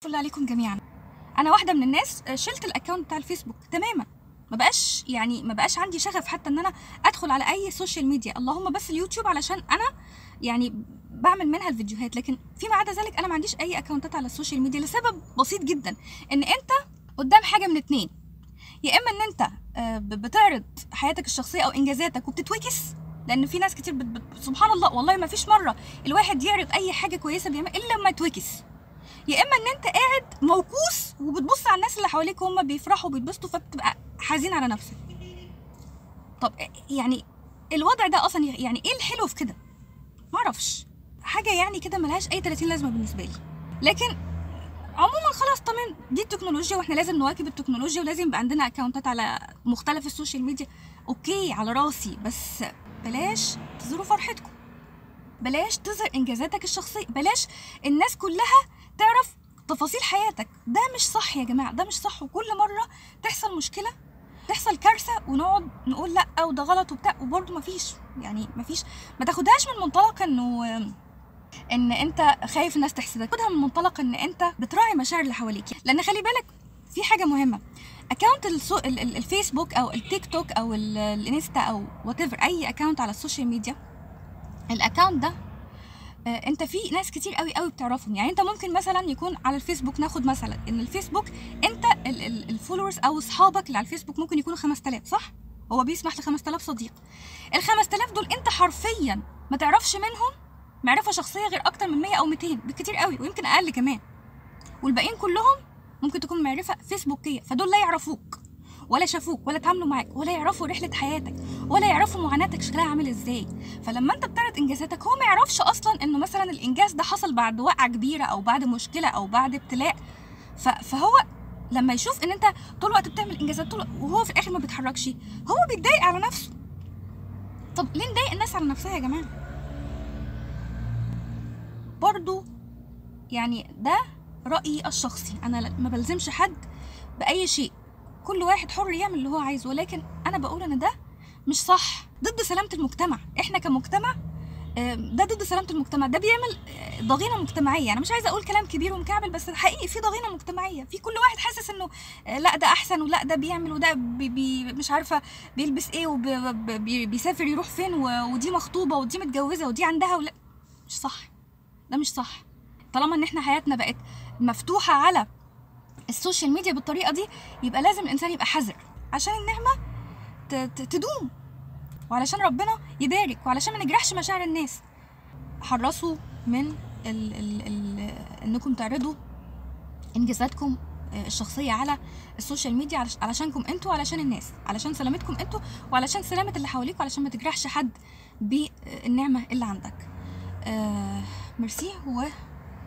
الفل عليكم جميعا. انا واحده من الناس شلت الاكونت بتاع الفيسبوك تماما، ما بقاش عندي شغف حتى ان انا ادخل على اي سوشيال ميديا، اللهم بس اليوتيوب علشان انا يعني بعمل منها الفيديوهات، لكن فيما عدا ذلك انا ما عنديش اي اكونتات على السوشيال ميديا لسبب بسيط جدا، ان انت قدام حاجه من اتنين، يا اما ان انت بتعرض حياتك الشخصيه او انجازاتك وبتتوكس، لان في ناس كتير سبحان الله والله ما فيش مره الواحد يعرض اي حاجه كويسه بيعمل الا لما يتوكس، يا اما ان انت قاعد موكوس وبتبص على الناس اللي حواليك وهم بيفرحوا وبيتبسطوا فبتبقى حزين على نفسك. طب يعني الوضع ده اصلا يعني ايه الحلو في كده؟ معرفش، حاجه يعني كده ملهاش اي 30 لازمه بالنسبه لي. لكن عموما خلاص تمام، دي التكنولوجيا واحنا لازم نواكب التكنولوجيا ولازم يبقى عندنا اكونتات على مختلف السوشيال ميديا، اوكي على راسي، بس بلاش تظهروا فرحتكم، بلاش تظهر انجازاتك الشخصيه، بلاش الناس كلها تعرف تفاصيل حياتك. ده مش صح يا جماعه، ده مش صح. وكل مره تحصل مشكله، تحصل كارثه ونقعد نقول لا وده غلط وبتاع، وبرده مفيش ما تاخدهاش من منطلق ان انت خايف الناس تحسدك، خدها من منطلق ان انت بتراعي مشاعر اللي حواليك. لان خلي بالك في حاجه مهمه، اكونت الفيسبوك او التيك توك او الانستا او وات ايفر، اي اكونت على السوشيال ميديا، الاكونت ده انت في ناس كتير قوي قوي بتعرفهم. يعني انت ممكن مثلا يكون على الفيسبوك، ناخد مثلا ان الفيسبوك انت الفولورز او اصحابك اللي على الفيسبوك ممكن يكونوا 5000 صح؟ هو بيسمح ل 5000 صديق. ال 5000 دول انت حرفيا ما تعرفش منهم معرفه شخصيه غير اكتر من 100 او 200 بالكتير قوي، ويمكن اقل كمان، والباقيين كلهم ممكن تكون معرفه فيسبوكيه، فدول لا يعرفوك ولا شافوك ولا اتعاملوا معاك ولا يعرفوا رحله حياتك ولا يعرفوا معاناتك شكلها عامل ازاي. فلما انت بتعرض انجازاتك هو ما يعرفش اصلا انه مثلا الانجاز ده حصل بعد وقعه كبيره او بعد مشكله او بعد ابتلاء، فهو لما يشوف ان انت طول الوقت بتعمل انجازات وهو في الاخر ما بيتحركش، هو بيتضايق على نفسه. طب ليه نضايق الناس على نفسها يا جماعه؟ برضو يعني ده رأيي الشخصي، انا ما بلزمش حد باي شيء، كل واحد حر يعمل اللي هو عايزه، ولكن انا بقول ان ده مش صح، ضد سلامة المجتمع. احنا كمجتمع ده ضد سلامة المجتمع، ده بيعمل ضغينة مجتمعية. انا مش عايزة اقول كلام كبير ومكعبل، بس حقيقي في ضغينة مجتمعية، في كل واحد حاسس انه لا ده احسن ولا ده بيعمل وده مش عارفة بيلبس ايه وبيسافر يروح فين، ودي مخطوبة ودي متجوزة ودي عندها ولا. مش صح، ده مش صح. طالما ان احنا حياتنا بقت مفتوحة على السوشيال ميديا بالطريقه دي، يبقى لازم الانسان يبقى حذر عشان النعمه تدوم، وعلشان ربنا يبارك، وعلشان ما نجرحش مشاعر الناس. حرصوا من انكم تعرضوا انجازاتكم الشخصيه على السوشيال ميديا علشانكم انتوا وعلشان الناس، علشان سلامتكم انتوا وعلشان سلامه اللي حواليك، وعلشان ما تجرحش حد بالنعمه اللي عندك. ميرسي،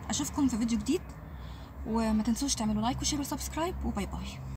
واشوفكم في فيديو جديد، وما تنسوش تعملوا لايك وشير وسبسكرايب، وباي باي.